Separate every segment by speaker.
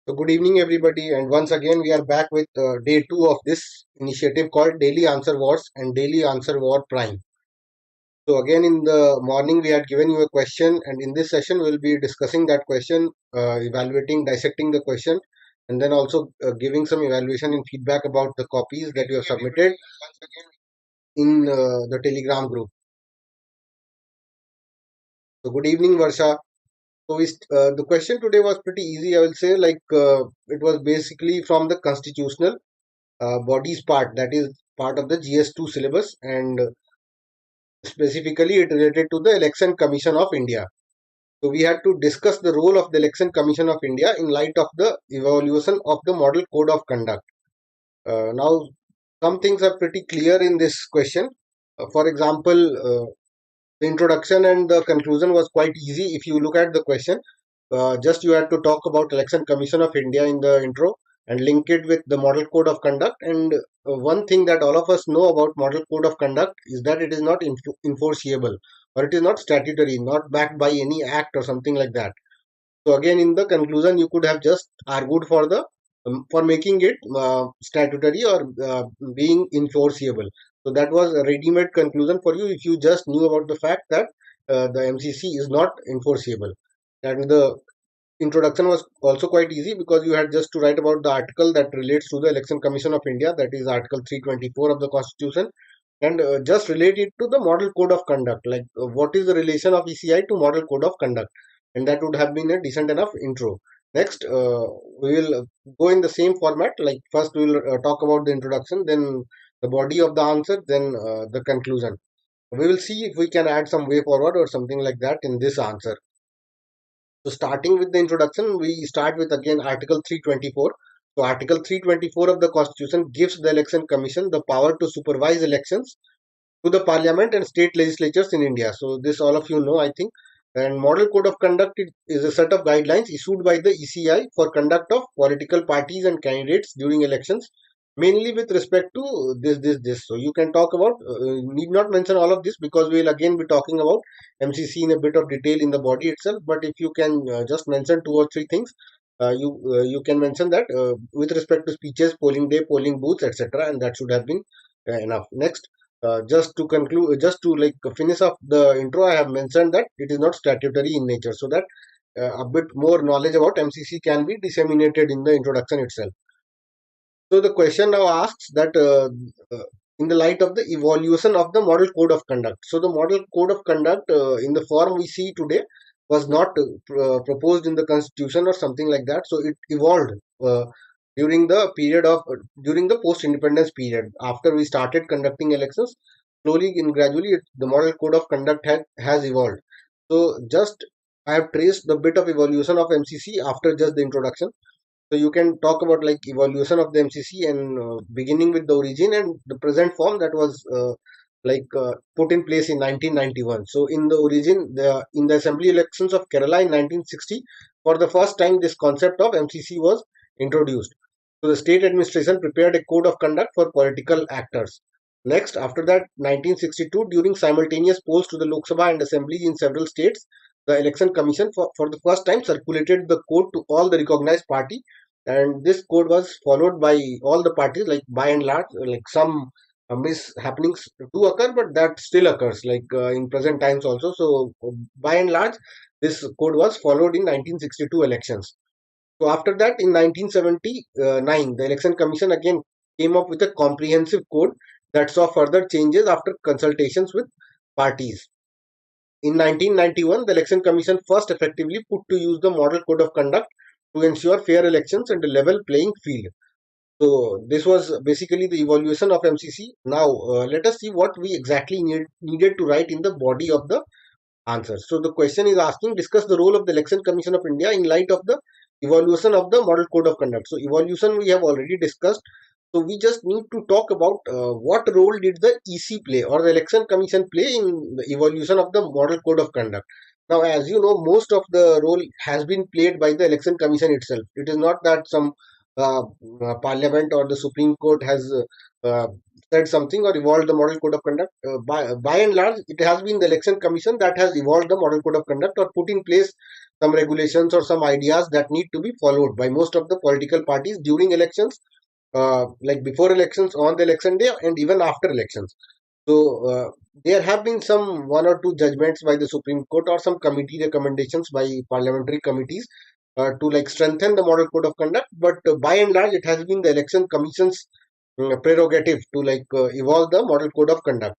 Speaker 1: So good evening, everybody, and once again we are back with day two of this initiative called Daily Answer Wars and Daily Answer War Prime. So again, in the morning we had given you a question, and in this session we'll be discussing that question, evaluating, dissecting the question, and then also giving some evaluation and feedback about the copies that you have submitted in the Telegram group. So good evening, Varsha. So the question today was pretty easy, I will say. It was basically from the constitutional bodies part, that is part of the GS2 syllabus, and specifically it related to the Election Commission of India. So we had to discuss the role of the Election Commission of India in light of the evaluation of the Model Code of Conduct. Now, some things are pretty clear in this question. For example, the introduction and the conclusion was quite easy. If you look at the question, just you had to talk about Election Commission of India in the intro and link it with the Model Code of Conduct. And one thing that all of us know about Model Code of Conduct is that it is not enforceable, or it is not statutory, not backed by any act or something like that. So again, in the conclusion, you could have just argued for the for making it statutory or being enforceable. So that was a ready-made conclusion for you if you just knew about the fact that the MCC is not enforceable. And the introduction was also quite easy because you had just to write about the article that relates to the Election Commission of India, that is Article 324 of the Constitution, and just relate it to the Model Code of Conduct, like what is the relation of ECI to Model Code of Conduct, and that would have been a decent enough intro. Next, we will go in the same format. Like first, we will talk about the introduction, then the body of the answer, then the conclusion. We will see if we can add some way forward or something like that in this answer. So starting with the introduction, we start with again Article 324. So Article 324 of the Constitution gives the Election Commission the power to supervise elections to the Parliament and state legislatures in India. So this all of you know, I think. And Model Code of Conduct is a set of guidelines issued by the ECI for conduct of political parties and candidates during elections, mainly with respect to this. So you can talk about, need not mention all of this because we will again be talking about MCC in a bit of detail in the body itself. But if you can just mention two or three things, you can mention that with respect to speeches, polling day, polling booths, etc., and that should have been enough. Next, just to conclude, just to like finish off the intro, I have mentioned that it is not statutory in nature, so that a bit more knowledge about MCC can be disseminated in the introduction itself. So the question now asks that in the light of the evolution of the Model Code of Conduct. So the Model Code of Conduct in the form we see today was not proposed in the Constitution or something like that. So it evolved during the period of during the post-independence period. After we started conducting elections, slowly and gradually, the Model Code of Conduct has evolved. So just I have traced the bit of evolution of MCC after just the introduction. So you can talk about like evolution of the MCC and beginning with the origin and the present form that was put in place in 1991. So in the origin, in the assembly elections of Kerala in 1960, for the first time this concept of MCC was introduced. So the state administration prepared a code of conduct for political actors. Next, after that, 1962, during simultaneous polls to the Lok Sabha and assemblies in several states, the Election Commission for the first time circulated the code to all the recognized party, and this code was followed by all the parties, like by and large. Like some mishappenings do occur, but that still occurs like in present times also. So by and large, this code was followed in 1962 elections. So after that, in 1979, the Election Commission again came up with a comprehensive code that saw further changes after consultations with parties. In 1991, the Election Commission first effectively put to use the Model Code of Conduct to ensure fair elections and a level playing field. So this was basically the evaluation of MCC. Now let us see what we exactly needed to write in the body of the answer. So the question is asking, discuss the role of the Election Commission of India in light of the evaluation of the Model Code of Conduct. So evaluation we have already discussed. So we just need to talk about what role did the EC play or the Election Commission play in the evaluation of the Model Code of Conduct. Now, as you know, most of the role has been played by the Election Commission itself. It is not that some Parliament or the Supreme Court has uh, said something or evolved the Model Code of Conduct. By and large, it has been the Election Commission that has evolved the Model Code of Conduct or put in place some regulations or some ideas that need to be followed by most of the political parties during elections, like before elections, on the election day, and even after elections. So there have been some one or two judgments by the Supreme Court or some committee recommendations by parliamentary committees to like strengthen the model code of conduct. But by and large, it has been the election commission's prerogative to like evolve the model code of conduct.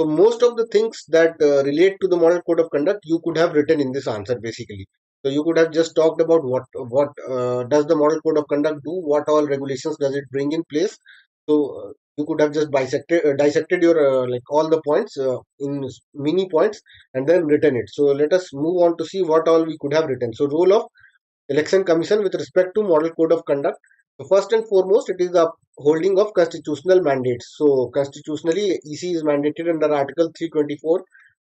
Speaker 1: So most of the things that relate to the model code of conduct, you could have written in this answer basically. So you could have just talked about what does the model code of conduct do, what all regulations does it bring in place. So you could have just dissected your like all the points in mini points and then written it. So let us move on to see what all we could have written. So role of Election Commission with respect to Model Code of Conduct. So first and foremost, it is the holding of constitutional mandates. So constitutionally, EC is mandated under Article 324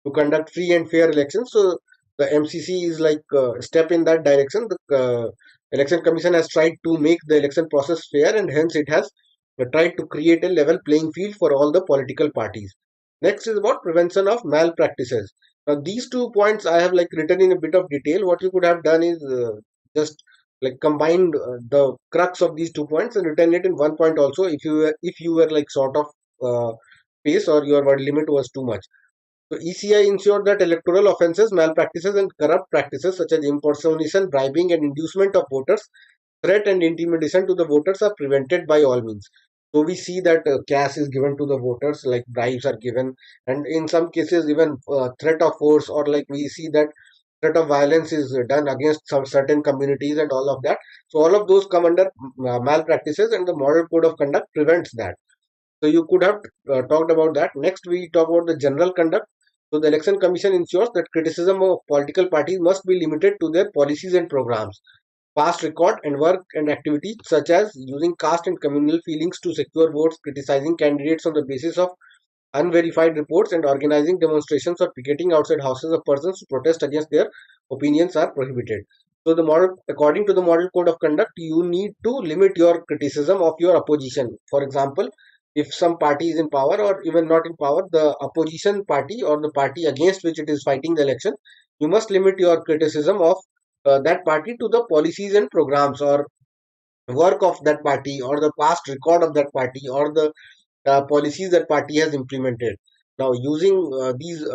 Speaker 1: to conduct free and fair elections. So the MCC is like a step in that direction. The Election Commission has tried to make the election process fair, and hence it has tried to create a level playing field for all the political parties. Next is about prevention of malpractices. Now these 2 points I have like written in a bit of detail. What you could have done is just like combined the crux of these 2 points and written it in 1 point also, if you were like sort of space or your word limit was too much. So ECI ensured that electoral offences, malpractices and corrupt practices such as impersonation, bribing and inducement of voters, threat and intimidation to the voters are prevented by all means. So we see that cash is given to the voters, like bribes are given, and in some cases even threat of force, or like we see that threat of violence is done against some certain communities and all of that. So all of those come under malpractices, and the model code of conduct prevents that. So you could have talked about that. Next, we talk about the general conduct. So the Election Commission ensures that criticism of political parties must be limited to their policies and programs, past record and work and activities such as using caste and communal feelings to secure votes, criticizing candidates on the basis of unverified reports, and organizing demonstrations or picketing outside houses of persons to protest against their opinions are prohibited. So the model, according to the model code of conduct, you need to limit your criticism of your opposition. For example, if some party is in power or even not in power, the opposition party or the party against which it is fighting the election, you must limit your criticism of that party to the policies and programs or work of that party or the past record of that party or the policies that party has implemented. Now, using these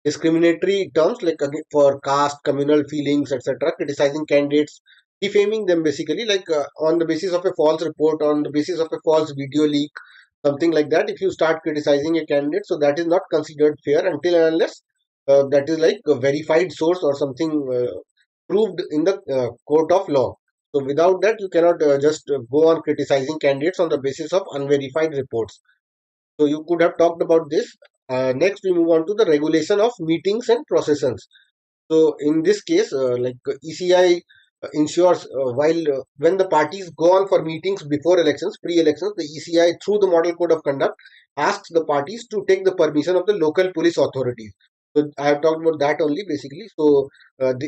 Speaker 1: discriminatory terms like for caste, communal feelings, etc., criticizing candidates, defaming them basically, like on the basis of a false report, on the basis of a false video leak, something like that. If you start criticizing a candidate, so that is not considered fair until and unless that is like a verified source or something proved in the court of law. So without that, you cannot just go on criticizing candidates on the basis of unverified reports. So you could have talked about this. Next, we move on to the regulation of meetings and processions. So in this case, ECI ensures while when the parties go on for meetings before elections, pre-elections, the ECI through the Model Code of Conduct asks the parties to take the permission of the local police authorities. So I have talked about that only basically. So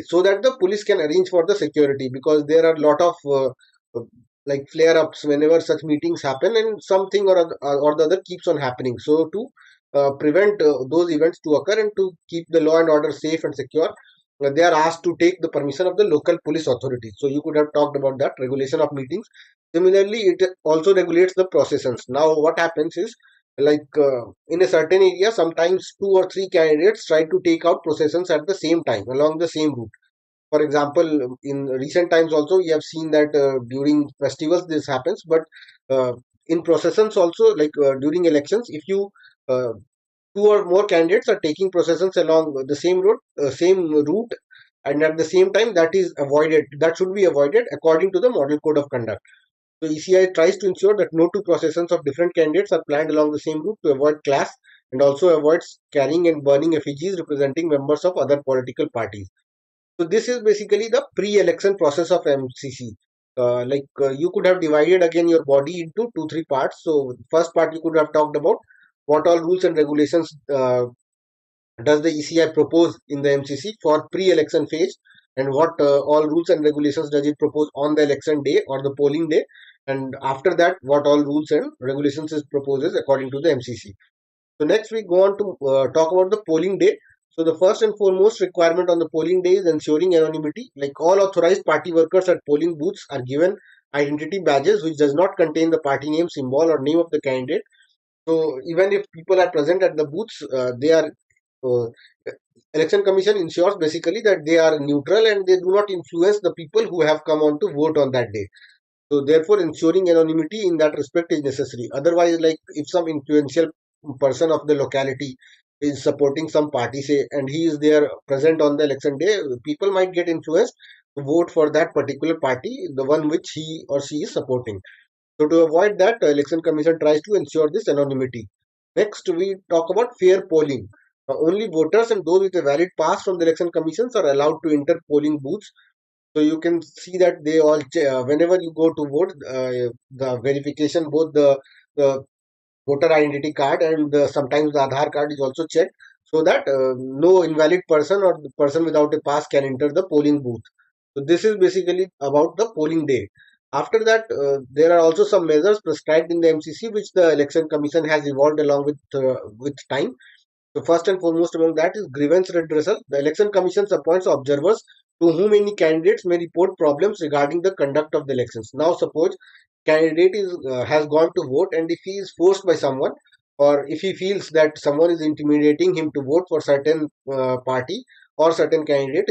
Speaker 1: so that the police can arrange for the security, because there are a lot of like flare-ups whenever such meetings happen, and something or the other keeps on happening. So to prevent those events to occur and to keep the law and order safe and secure, they are asked to take the permission of the local police authorities. So you could have talked about that regulation of meetings. Similarly, it also regulates the processions. Now, what happens is like in a certain area, sometimes two or three candidates try to take out processions at the same time along the same route. For example, in recent times also, we have seen that during festivals this happens, but uh, in processions also, like during elections, if you uh, two or more candidates are taking processions along the same route, and at the same time, that is avoided. That should be avoided according to the Model Code of Conduct. So ECI tries to ensure that no two processions of different candidates are planned along the same route to avoid clash, and also avoids carrying and burning effigies representing members of other political parties. So this is basically the pre-election process of MCC. You could have divided again your body into two, three parts. So first part you could have talked about what all rules and regulations does the ECI propose in the MCC for pre-election phase, and what all rules and regulations does it propose on the election day or the polling day, and after that what all rules and regulations it proposes according to the MCC. So next we go on to talk about the polling day. So the first and foremost requirement on the polling day is ensuring anonymity. Like all authorized party workers at polling booths are given identity badges which does not contain the party name, symbol, or name of the candidate. So even if people are present at the booths, they are uh, election commission ensures basically that they are neutral and they do not influence the people who have come on to vote on that day. So therefore, ensuring anonymity in that respect is necessary. Otherwise, like if some influential person of the locality is supporting some party, say, and he is there present on the election day, people might get influenced to vote for that particular party, the one which he or she is supporting. So to avoid that, election commission tries to ensure this anonymity. Next, we talk about fair polling. Only voters and those with a valid pass from the election commissions are allowed to enter polling booths. So you can see that they all, whenever you go to vote, the verification, both the voter identity card and sometimes the Aadhaar card is also checked so that no invalid person or the person without a pass can enter the polling booth. So this is basically about the polling day. After that, there are also some measures prescribed in the MCC which the Election Commission has evolved along with time. So first and foremost among that is grievance redressal. The Election Commission appoints observers to whom any candidates may report problems regarding the conduct of the elections. Now suppose candidate has gone to vote and if he is forced by someone or if he feels that someone is intimidating him to vote for certain party or certain candidate,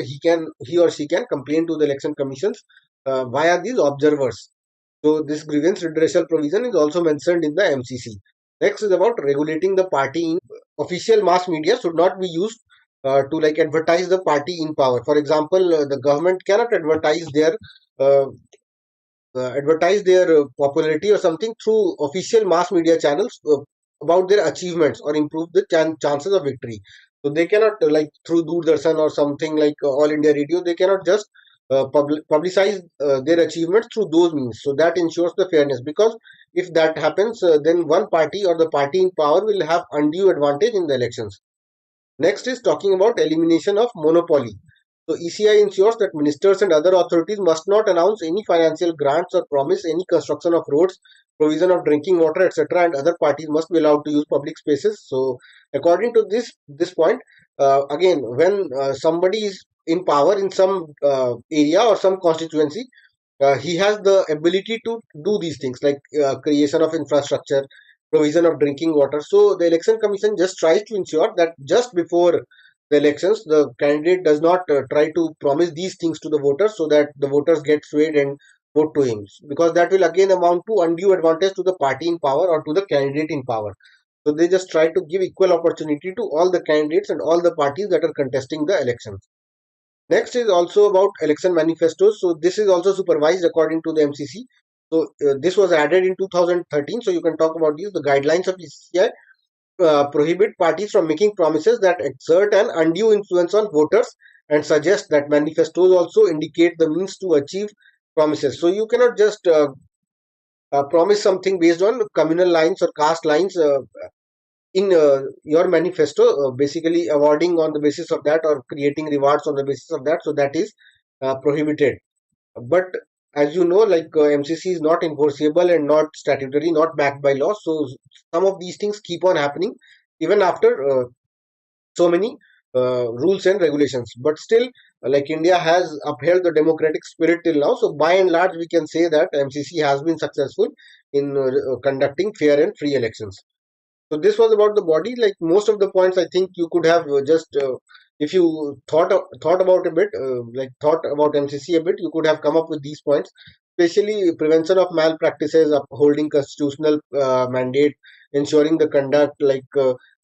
Speaker 1: he or she can complain to the election commissions via these observers. So this grievance redressal provision is also mentioned in the MCC. Next is about regulating the party. Official mass media should not be used to like advertise the party in power. For example, the government cannot uh, advertise their popularity or something through official mass media channels about their achievements or improve the chances of victory. So they cannot like through Doordarshan or something like All India Radio, they cannot just publicize their achievements through those means. So that ensures the fairness, because if that happens, then one party or the party in power will have undue advantage in the elections. Next is talking about elimination of monopoly. So ECI ensures that ministers and other authorities must not announce any financial grants or promise any construction of roads, provision of drinking water, etc., and other parties must be allowed to use public spaces. So according to this point, again, when somebody is in power in some area or some constituency, he has the ability to do these things like creation of infrastructure, provision of drinking water. So the election commission just tries to ensure that just before the elections, the candidate does not try to promise these things to the voters so that the voters get swayed and vote to him, because that will again amount to undue advantage to the party in power or to the candidate in power. So they just try to give equal opportunity to all the candidates and all the parties that are contesting the elections. Next is also about election manifestos. So this is also supervised according to the MCC. So this was added in 2013. So you can talk about these. The guidelines of ECI prohibit parties from making promises that exert an undue influence on voters and suggest that manifestos also indicate the means to achieve promises. So you cannot just promise something based on communal lines or caste lines in your manifesto, basically awarding on the basis of that or creating rewards on the basis of that. So that is prohibited. But as you know, like MCC is not enforceable and not statutory, not backed by law. So some of these things keep on happening even after so many rules and regulations. But still, like India has upheld the democratic spirit till now. So by and large, we can say that MCC has been successful in conducting fair and free elections. So this was about the body. Like most of the points, I think you could have just if you thought about a bit, like thought about MCC a bit, you could have come up with these points. Especially prevention of malpractices, upholding constitutional mandate, ensuring the conduct, like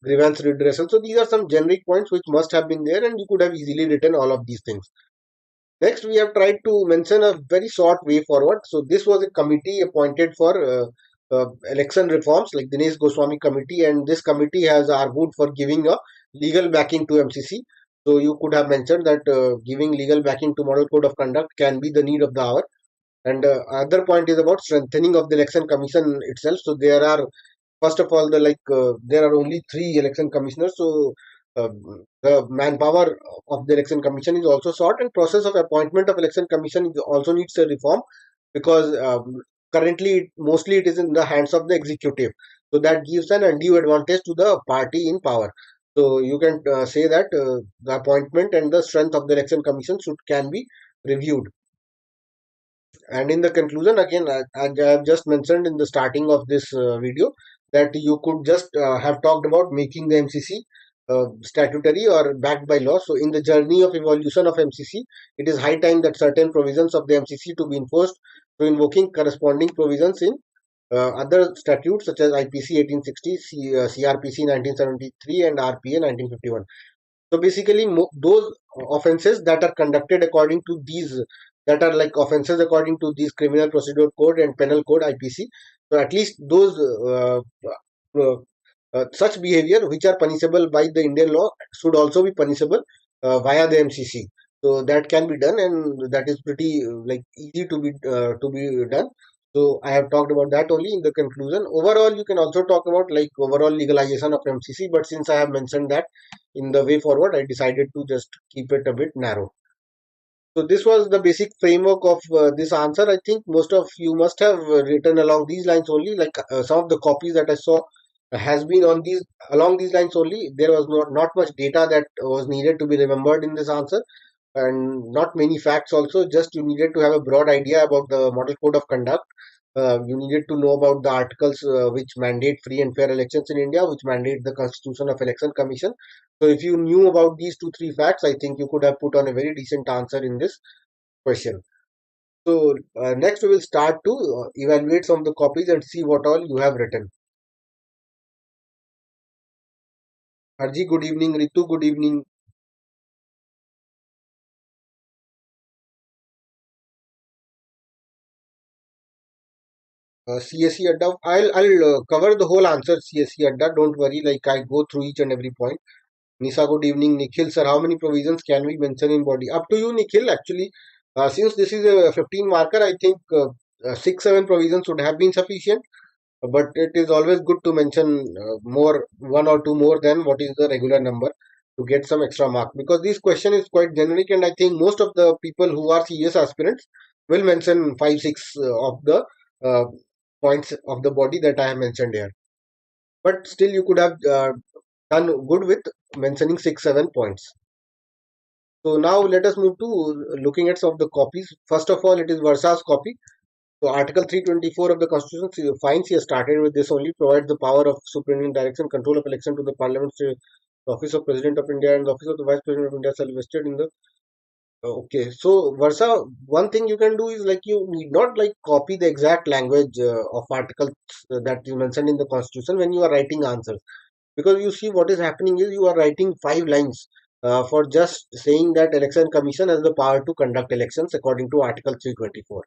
Speaker 1: grievance redressal. So these are some generic points which must have been there, and you could have easily written all of these things. Next, we have tried to mention a very short way forward. So this was a committee appointed for election reforms, like Dinesh Goswami committee, and this committee has argued for giving a legal backing to MCC. So you could have mentioned that giving legal backing to Model Code of Conduct can be the need of the hour. And other point is about strengthening of the election commission itself. So there are, first of all, there are only three election commissioners. So uh, the manpower of the election commission is also short, and process of appointment of election commission also needs a reform, because currently mostly it is in the hands of the executive. So that gives an undue advantage to the party in power. So you can say that the appointment and the strength of the election commission should can be reviewed. And in the conclusion, again, I have just mentioned in the starting of this video that you could just have talked about making the MCC statutory or backed by law. So in the journey of evolution of MCC, it is high time that certain provisions of the MCC to be enforced through invoking corresponding provisions in other statutes such as IPC 1860, CRPC 1973, and RPA 1951. So basically, those offences that are conducted according to these, that are like offences according to these Criminal Procedure Code and Penal Code (IPC). So at least those uh, such behavior which are punishable by the Indian law should also be punishable via the MCC. So that can be done, and that is pretty like easy to be done. So I have talked about that only in the conclusion. Overall, you can also talk about like overall legalization of MCC, but since I have mentioned that in the way forward, I decided to just keep it a bit narrow. So this was the basic framework of this answer. I think most of you must have written along these lines only. Like some of the copies that I saw has been on these along these lines only. There was not much data that was needed to be remembered in this answer, and not many facts also. Just you needed to have a broad idea about the Model Code of Conduct. You needed to know about the articles which mandate free and fair elections in India, which mandate the Constitution of Election Commission. So if you knew about these two, three facts, I think you could have put on a very decent answer in this question. So next we will start to evaluate some of the copies and see what all you have written. Arji, good evening. Ritu, good evening. CSE Adda, I'll cover the whole answer CSE Adda. Don't worry. Like I go through each and every point. Nisa, good evening. Nikhil, sir, how many provisions can we mention in body? Up to you, Nikhil. Actually, since this is a 15 marker, I think 6, 7 provisions would have been sufficient. But it is always good to mention more, one or two more than what is the regular number to get some extra mark. Because this question is quite generic, and I think most of the people who are CS aspirants will mention 5, 6 of the uh, points of the body that I have mentioned here. But still, you could have done good with mentioning 6, 7 points. So now let us move to looking at some of the copies. First of all, it is Versa's copy. So Article 324 of the Constitution finds he has started with this only provides the power of superintendent direction control of election to the Parliament, the Office of President of India and the Office of the Vice President of India shall be vested in the okay. So Versa, one thing you can do is like you need not like copy the exact language of articles that is mentioned in the Constitution when you are writing answers, because you see what is happening is you are writing 5 lines for just saying that election commission has the power to conduct elections according to Article 324.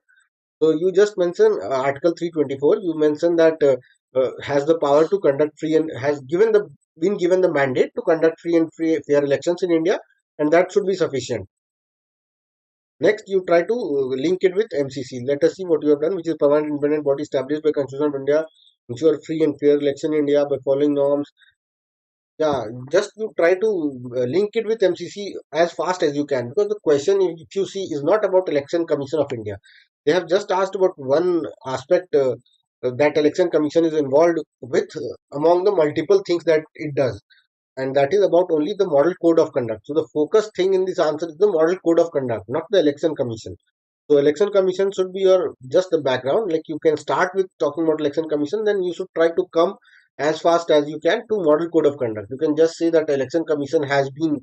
Speaker 1: So you just mentioned Article 324. You mentioned that has the power to conduct free and has given the been given the mandate to conduct free and fair elections in India, and that should be sufficient. Next, you try to link it with MCC. Let us see what you have done, which is permanent independent body established by Constitution of India, ensure free and fair election in India by following norms. Yeah, just you try to link it with MCC as fast as you can, because the question, if you see, is not about Election Commission of India. They have just asked about one aspect that Election Commission is involved with among the multiple things that it does, and that is about only the Model Code of Conduct. So the focus thing in this answer is the Model Code of Conduct, not the Election Commission. So election commission should be your just the background. Like you can start with talking about election commission, then you should try to come as fast as you can to model code of conduct. You can just say that election commission has been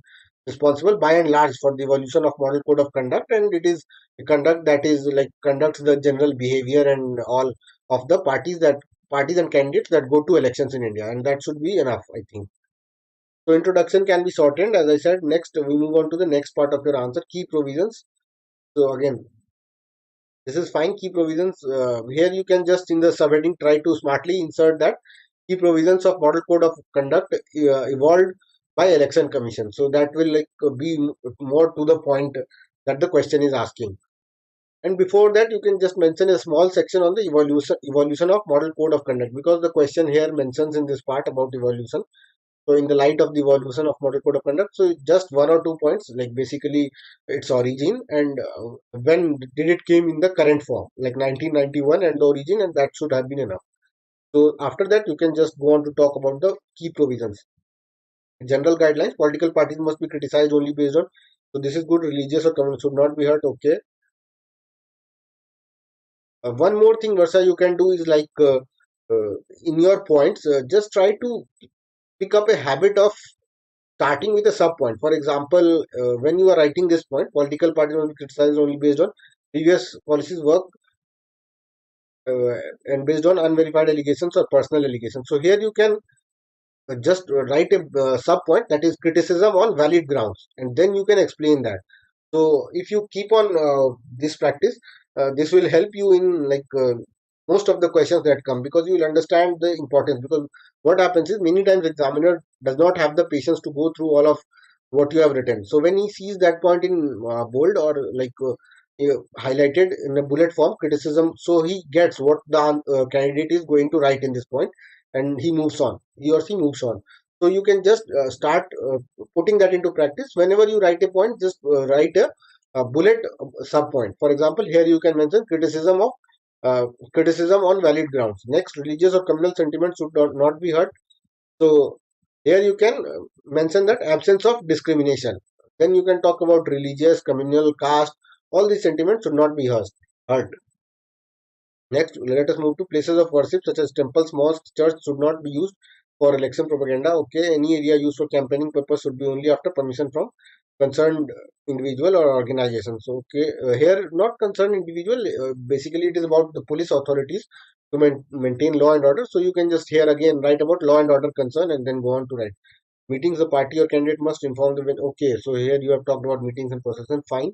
Speaker 1: responsible by and large for the evolution of model code of conduct, and it is the conduct that is like conducts the general behavior and all of the parties and candidates that go to elections in India, and that should be enough, I think. So introduction can be shortened, as I said. Next, we move on to the next part of your answer, key provisions. So again, this is fine. Key provisions. Here you can just in the subheading try to smartly insert that key provisions of Model Code of Conduct evolved by Election Commission. So that will like be more to the point that the question is asking. And before that, you can just mention a small section on the evolution of Model Code of Conduct, because the question here mentions in this part about evolution. So in the light of the evolution of Model Code of Conduct, so just 1 or 2 points, like basically its origin and when did it came in the current form, like 1991 and the origin, and that should have been enough. So after that, you can just go on to talk about the key provisions. General guidelines, political parties must be criticized only based on, so this is good, religious or communal should not be hurt. Okay. One more thing, Versa, you can do is like in your points, just try to pick up a habit of starting with a sub point. For example, when you are writing this point, political parties will be criticized only based on previous policies work uh, and based on unverified allegations or personal allegations. So here you can just write a sub point, that is criticism on valid grounds, and then you can explain that. So if you keep on this practice, this will help you in like most of the questions that come, because you will understand the importance. Because what happens is many times examiner does not have the patience to go through all of what you have written. So when he sees that point in bold or like highlighted in a bullet form, criticism, so he gets what the candidate is going to write in this point, and he moves on. He or she moves on. So you can just start putting that into practice. Whenever you write a point, just write a bullet sub point. For example, here you can mention criticism on valid grounds. Next, religious or communal sentiments should not be hurt. So here you can mention that absence of discrimination. Then you can talk about religious, communal, caste. All these sentiments should not be hurt. Next, let us move to places of worship such as temples, mosques, church should not be used for election propaganda. Okay, any area used for campaigning purpose should be only after permission from concerned individual or organization. So, okay, here not concerned individual. Basically, it is about the police authorities to maintain law and order. So you can just here again write about law and order concern and then go on to write meetings. The party or candidate must inform the. Okay, so here you have talked about meetings and process, and fine.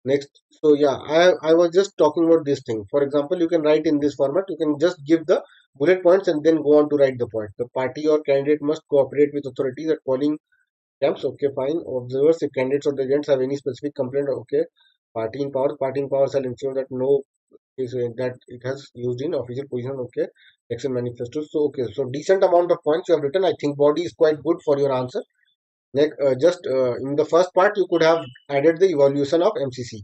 Speaker 1: Next, so yeah, I was just talking about this thing. For example, you can write in this format. You can just give the bullet points and then go on to write the point. The party or candidate must cooperate with authorities at polling camps. Okay, fine. Observers, if candidates or the agents have any specific complaint, okay. Party in power shall ensure that no is that it has used in official position. Okay, election manifesto. So okay, so decent amount of points you have written. I think body is quite good for your answer. Next, just in the first part, you could have added the evolution of MCC.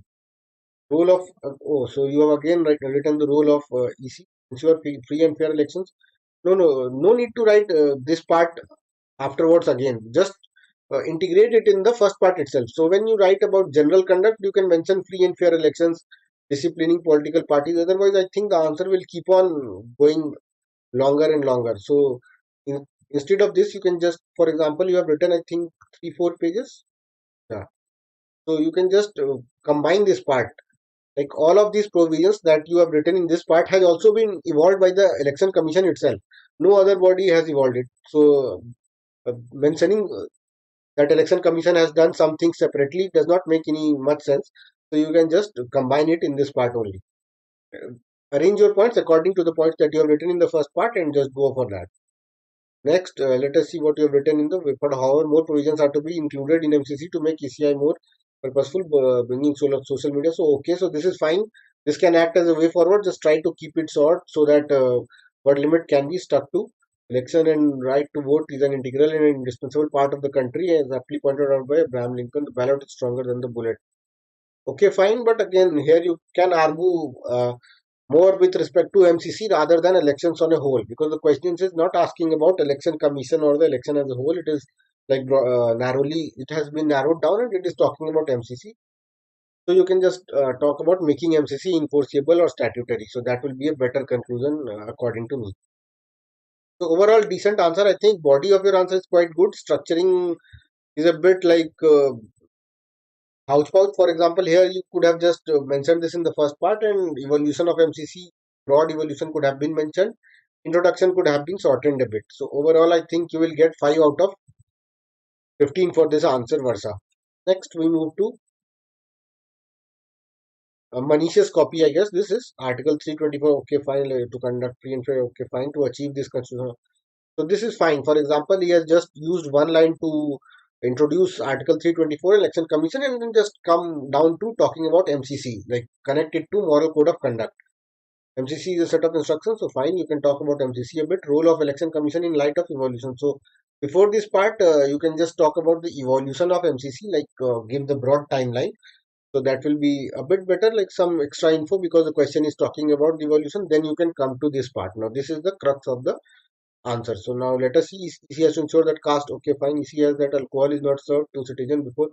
Speaker 1: Role of so you have again written the role of EC, ensure free and fair elections. No need to write this part afterwards again. Just integrate it in the first part itself. So when you write about general conduct, you can mention free and fair elections, disciplining political parties. Otherwise, I think the answer will keep on going longer and longer. So instead of this, you can just, for example, you have written I think 3-4 pages. Yeah. So you can just combine this part, like all of these provisions that you have written in this part has also been evolved by the election commission itself. No other body has evolved it. So mentioning that election commission has done something separately does not make any much sense. So you can just combine it in this part only. Arrange your points according to the points that you have written in the first part and just go for that. Next, let us see what you have written in the report. However, more provisions are to be included in MCC to make ECI more purposeful, bringing social media. So, okay, so this is fine. This can act as a way forward. Just try to keep it short so that what limit can be stuck to. Election and right to vote is an integral and indispensable part of the country, as aptly pointed out by Abraham Lincoln. The ballot is stronger than the bullet. Okay, fine, but again, here you can argue more with respect to MCC rather than elections on a whole, because the question is not asking about election commission or the election as a whole. It is like narrowly, it has been narrowed down and it is talking about MCC. So you can just talk about making MCC enforceable or statutory. So that will be a better conclusion according to me. So overall decent answer. I think body of your answer is quite good. Structuring is a bit like Housepout, for example, here you could have just mentioned this in the first part, and evolution of MCC, broad evolution could have been mentioned. Introduction could have been shortened a bit. So overall, I think you will get 5 out of 15 for this answer, Versa. Next, we move to Manish's copy, I guess. This is Article 324. Okay, fine. To conduct free and fair. Okay, fine. To achieve this constitutional. So this is fine. For example, he has just used one line to introduce Article 324 Election Commission and then just come down to talking about MCC, like connect it to Moral Code of Conduct. MCC is a set of instructions, so fine, you can talk about MCC a bit. Role of Election Commission in light of evolution. So before this part, you can just talk about the evolution of MCC, like give the broad timeline. So that will be a bit better, like some extra info because the question is talking about the evolution. Then you can come to this part. Now this is the crux of the answer. So now let us see. EC has to ensure that caste. Okay, fine. EC has that alcohol is not served to citizen before.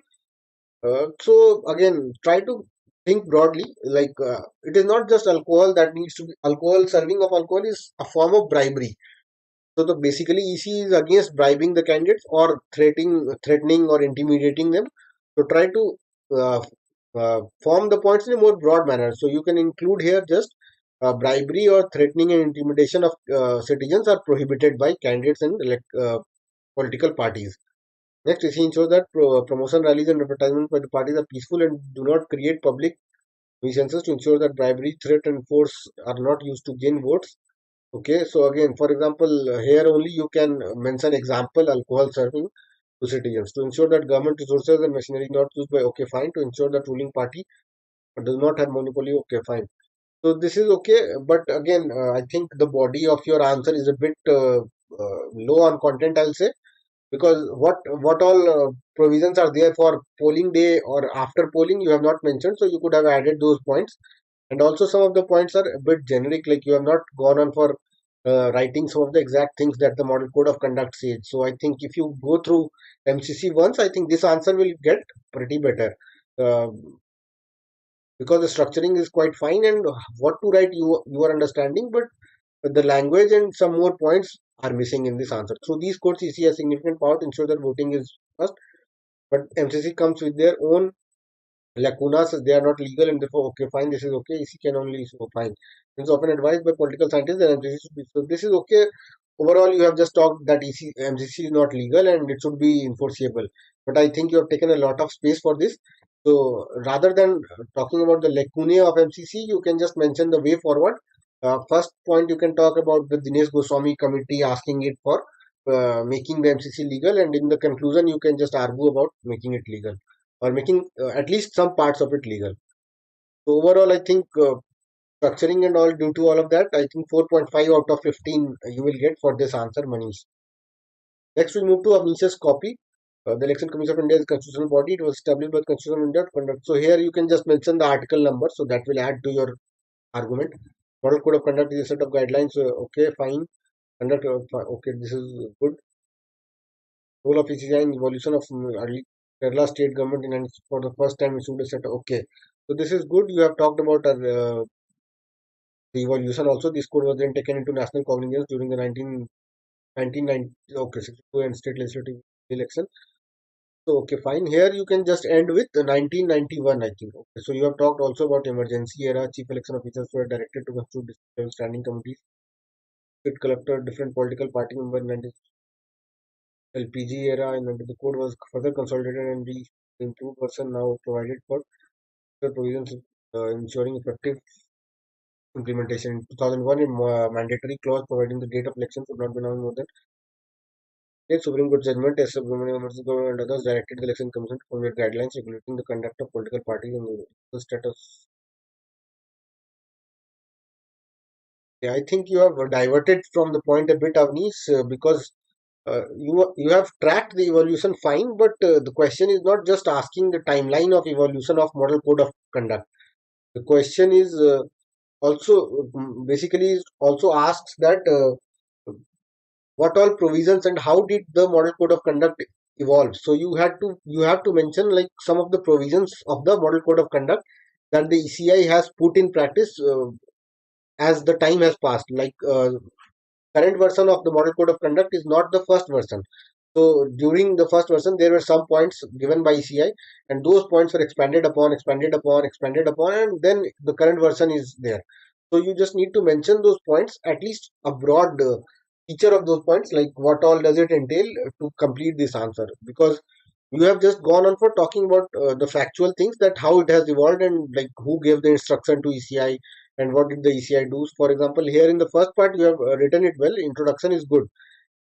Speaker 1: So again, try to think broadly. Like it is not just alcohol that needs to be alcohol. Serving of alcohol is a form of bribery. So the basically EC is against bribing the candidates or threatening or intimidating them. So try to uh, form the points in a more broad manner. So you can include here just bribery or threatening and intimidation of citizens are prohibited by candidates and political parties. Next, EC ensures that promotion rallies and advertisement by the parties are peaceful and do not create public nuisances to ensure that bribery, threat, and force are not used to gain votes. Okay, so again, for example, here only you can mention example alcohol serving to citizens to ensure that government resources and machinery not used by okay fine to ensure that ruling party does not have monopoly okay fine. So this is okay, but again, I think the body of your answer is a bit low on content. I'll say because what all provisions are there for polling day or after polling you have not mentioned, so you could have added those points. And also some of the points are a bit generic, like you have not gone on for writing some of the exact things that the model code of conduct says. So I think if you go through MCC once, I think this answer will get pretty better. uh, because the structuring is quite fine and what to write you are understanding, but the language and some more points are missing in this answer. Through these codes, EC has significant power to ensure that voting is first, but MCC comes with their own lacunas. They are not legal and therefore okay fine, this is okay. EC can only so fine. It's often advised by political scientists that MCC should be, so this is okay. Overall you have just talked that MCC is not legal and it should be enforceable, but I think you have taken a lot of space for this. So rather than talking about the lacunae of MCC, you can just mention the way forward. First point, you can talk about the Dinesh Goswami committee asking it for making the MCC legal, and in the conclusion you can just argue about making it legal or making at least some parts of it legal. So overall, I think structuring and all, due to all of that, I think 4.5 out of 15 you will get for this answer, Manish. Next, we move to Amish's copy. The Election Commission of India is a constitutional body. It was established by the Constitution of India to conduct. So here you can just mention the article number, so that will add to your argument. Model Code of Conduct is a set of guidelines. Okay, fine. Conduct. Okay, this is good. Role of ECI in evolution of early Kerala state government in for the first time issued a set. Okay, so this is good. You have talked about the evolution also. This code was then taken into national cognizance during the 1990 okay 62 and state legislative election. So okay fine. Here you can just end with the 1991, I think. Okay, so you have talked also about emergency era. Chief election officers were directed to constitute district level standing committees. State collector, different political party member, 90 LPG era, and the code was further consolidated and the improved version now provided for the provisions ensuring effective implementation. In 2001, a mandatory clause providing the date of election should not be known more than state Supreme Court judgment as Subramanian emergency government and others directed the election commission to formulate guidelines regulating the conduct of political parties and the status. Yeah, I think you have diverted from the point a bit, Avnish, because you have tracked the evolution fine, but the question is not just asking the timeline of evolution of model code of conduct. The question is also basically also asks that what all provisions and how did the model code of conduct evolve. So you have to mention like some of the provisions of the model code of conduct that the ECI has put in practice as the time has passed. Like current version of the model code of conduct is not the first version. So during the first version, there were some points given by ECI, and those points were expanded upon, expanded upon, expanded upon, and then the current version is there. So you just need to mention those points, at least a broad feature of those points, like what all does it entail to complete this answer. Because you have just gone on for talking about the factual things, that how it has evolved and like who gave the instruction to ECI and what did the ECI do. For example, here in the first part you have written it well. Introduction is good,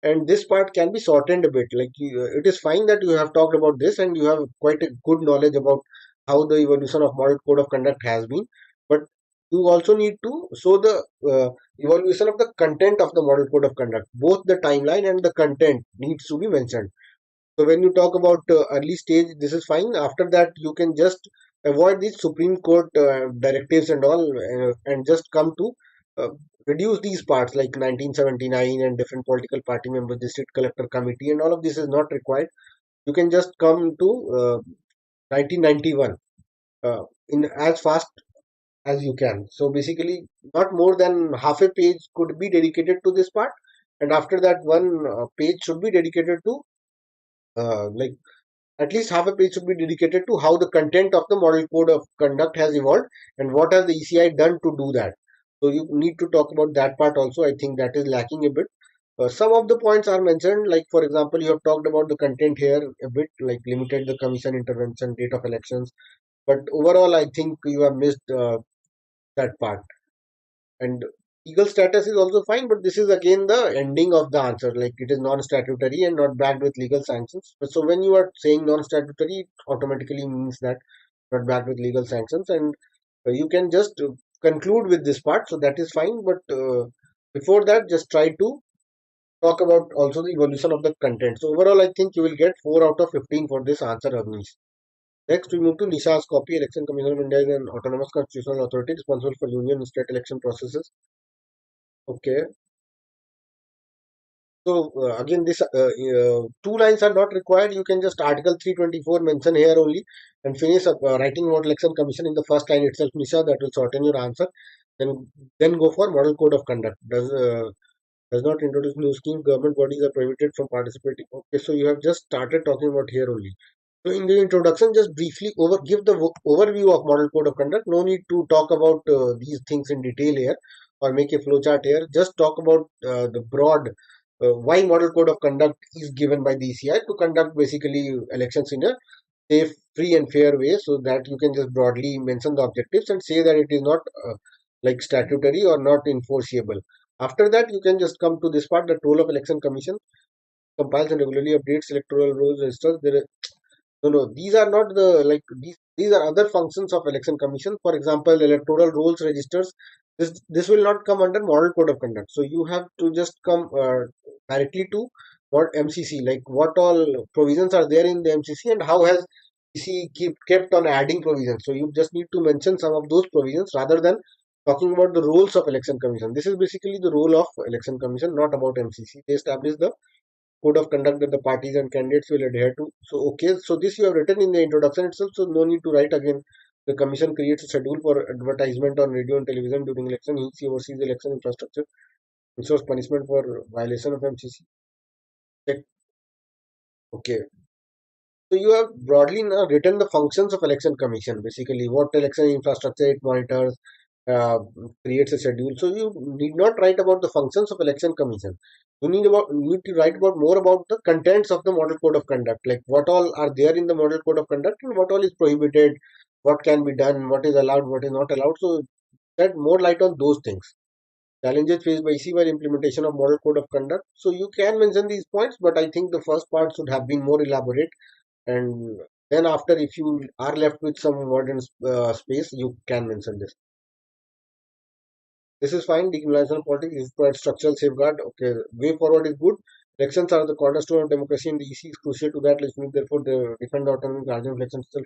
Speaker 1: and this part can be shortened a bit. Like it is fine that you have talked about this and you have quite a good knowledge about how the evolution of model code of conduct has been, but you also need to show the evolution of the content of the model code of conduct. Both the timeline and the content needs to be mentioned. So when you talk about early stage, this is fine. After that, you can just avoid these Supreme Court directives and all, and just come to reduce these parts like 1979 and different political party members, district collector committee, and all of this is not required. You can just come to 1991 in as fast as you can. So basically, not more than half a page could be dedicated to this part, and after that, one page should be dedicated to like at least half a page should be dedicated to how the content of the model code of conduct has evolved and what has the ECI done to do that. So you need to talk about that part also. I think that is lacking a bit. Some of the points are mentioned, like for example, you have talked about the content here a bit, like limited the commission intervention, date of elections. But overall, I think you have missed that part. And legal status is also fine, but this is again the ending of the answer. Like it is non-statutory and not backed with legal sanctions. But so when you are saying non-statutory, it automatically means that not backed with legal sanctions, and you can just conclude with this part. So that is fine. But before that, just try to talk about also the evolution of the content. So overall, I think you will get 4 out of 15 for this answer, Avnish. Next, we move to Nisha's copy. Election Commission of India is an autonomous constitutional authority responsible for union and state election processes. Okay. So again, this two lines are not required. You can just Article 324 mention here only and finish up writing about election commission in the first line itself, Nisha. That will shorten your answer. Then go for model code of conduct. Does not introduce new scheme. Government bodies are prohibited from participating. Okay, so you have just started talking about here only. So in the introduction, just briefly give the overview of model code of conduct. No need to talk about these things in detail here or make a flowchart here. Just talk about the broad why model code of conduct is given by the ECI to conduct basically elections in a safe, free and fair way, so that you can just broadly mention the objectives and say that it is not like statutory or not enforceable. After that, you can just come to this part, the role of election commission compiles and regularly updates electoral rules registers. No, these are not the like these are other functions of election commission. For example, electoral rolls registers. This will not come under model code of conduct. So you have to just come directly to what MCC, like what all provisions are there in the MCC and how has EC kept on adding provisions. So you just need to mention some of those provisions rather than talking about the roles of election commission. This is basically the role of election commission, not about MCC. They establish the code of conduct that the parties and candidates will adhere to. So, okay, so this you have written in the introduction itself, so no need to write again. The commission creates a schedule for advertisement on radio and television during election. He oversees the election infrastructure, ensures punishment for violation of MCC. Check. Okay. So you have broadly now written the functions of election commission, basically what election infrastructure it monitors, uh, creates a schedule. So you need not write about the functions of election commission. You need to write about more about the contents of the model code of conduct, like what all are there in the model code of conduct and what all is prohibited, what can be done, what is allowed, what is not allowed. So shed more light on those things. Challenges faced by EC while implementation of model code of conduct. So you can mention these points, but I think the first part should have been more elaborate, and then after, if you are left with some word and space, you can mention this. This is fine. Decriminalization of politics is for structural safeguard. Okay, way forward is good. Elections are the cornerstone of democracy, and the EC is crucial to that. Let's make therefore the defend the autonomy guardian of elections itself.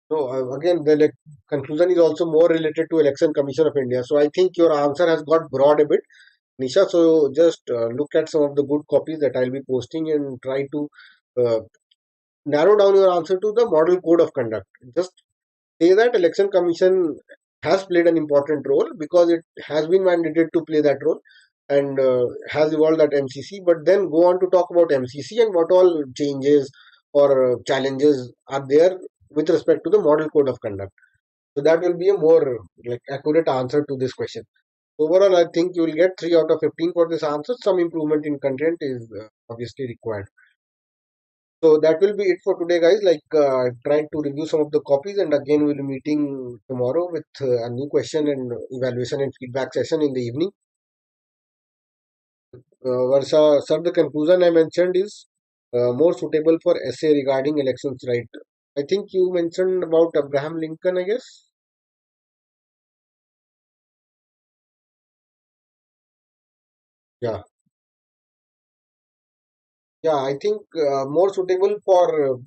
Speaker 1: So again, the conclusion is also more related to Election Commission of India. So I think your answer has got broad a bit, Nisha. So just look at some of the good copies that I'll be posting and try to uh, narrow down your answer to the model code of conduct. Just say that election commission has played an important role because it has been mandated to play that role and has evolved at MCC, but then go on to talk about MCC and what all changes or challenges are there with respect to the model code of conduct. So that will be a more like accurate answer to this question. Overall, I think you will get 3 out of 15 for this answer. Some improvement in content is obviously required. So that will be it for today, guys. Like, trying to review some of the copies, and again, we'll be meeting tomorrow with a new question and evaluation and feedback session in the evening. Varsha, sir, the conclusion I mentioned is more suitable for essay regarding elections, right? I think you mentioned about Abraham Lincoln, I guess. Yeah, yeah. I think more suitable for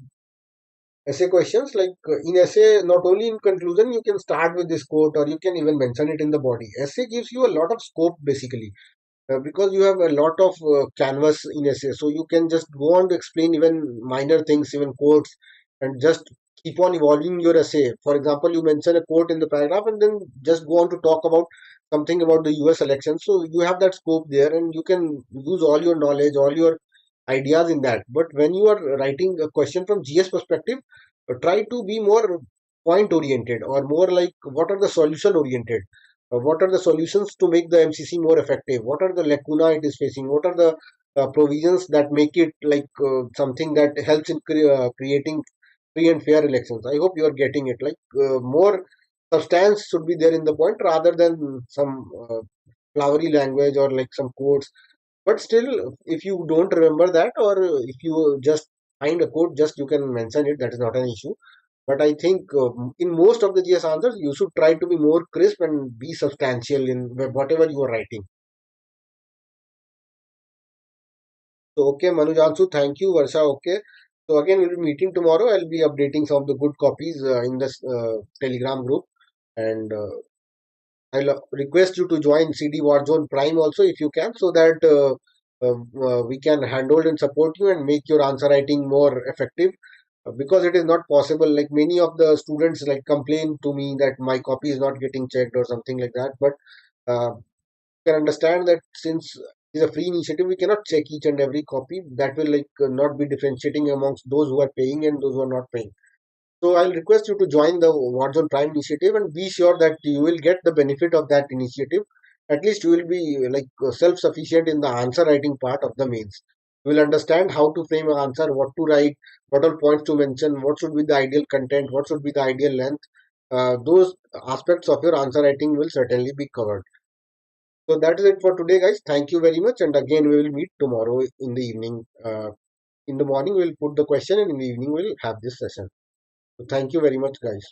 Speaker 1: essay questions, like in essay, not only in conclusion, you can start with this quote or you can even mention it in the body. Essay gives you a lot of scope basically, because you have a lot of canvas in essay, so you can just go on to explain even minor things, even quotes, and just keep on evolving your essay. For example, you mention a quote in the paragraph and then just go on to talk about something about the US election, so you have that scope there and you can use all your knowledge, all your ideas in that. But when you are writing a question from GS perspective, try to be more point oriented or more like what are the solution oriented. What are the solutions to make the MCC more effective? What are the lacuna it is facing? What are the provisions that make it like something that helps in creating free and fair elections? I hope you are getting it. Like more substance should be there in the point rather than some flowery language or like some quotes. But still, if you don't remember that, or if you just find a quote, just you can mention it. That is not an issue. But I think in most of the GS answers, you should try to be more crisp and be substantial in whatever you are writing. So, okay, Manujansu, thank you, Varsha. Okay. So, again, we'll be meeting tomorrow. I'll be updating some of the good copies in this Telegram group. And I'll request you to join CD Warzone Prime also if you can, so that we can handle and support you and make your answer writing more effective. Because it is not possible. Like many of the students like complain to me that my copy is not getting checked or something like that. But you can understand that since it's a free initiative, we cannot check each and every copy. That will like not be differentiating amongst those who are paying and those who are not paying. So I'll request you to join the Warzone Prime initiative and be sure that you will get the benefit of that initiative. At least you will be like self-sufficient in the answer writing part of the mains. You will understand how to frame an answer, what to write, what all points to mention, what should be the ideal content, what should be the ideal length. Those aspects of your answer writing will certainly be covered. So that is it for today, guys. Thank you very much. And again, we will meet tomorrow in the evening. In the morning, we'll put the question, and in the evening, we'll have this session. So thank you very much, guys.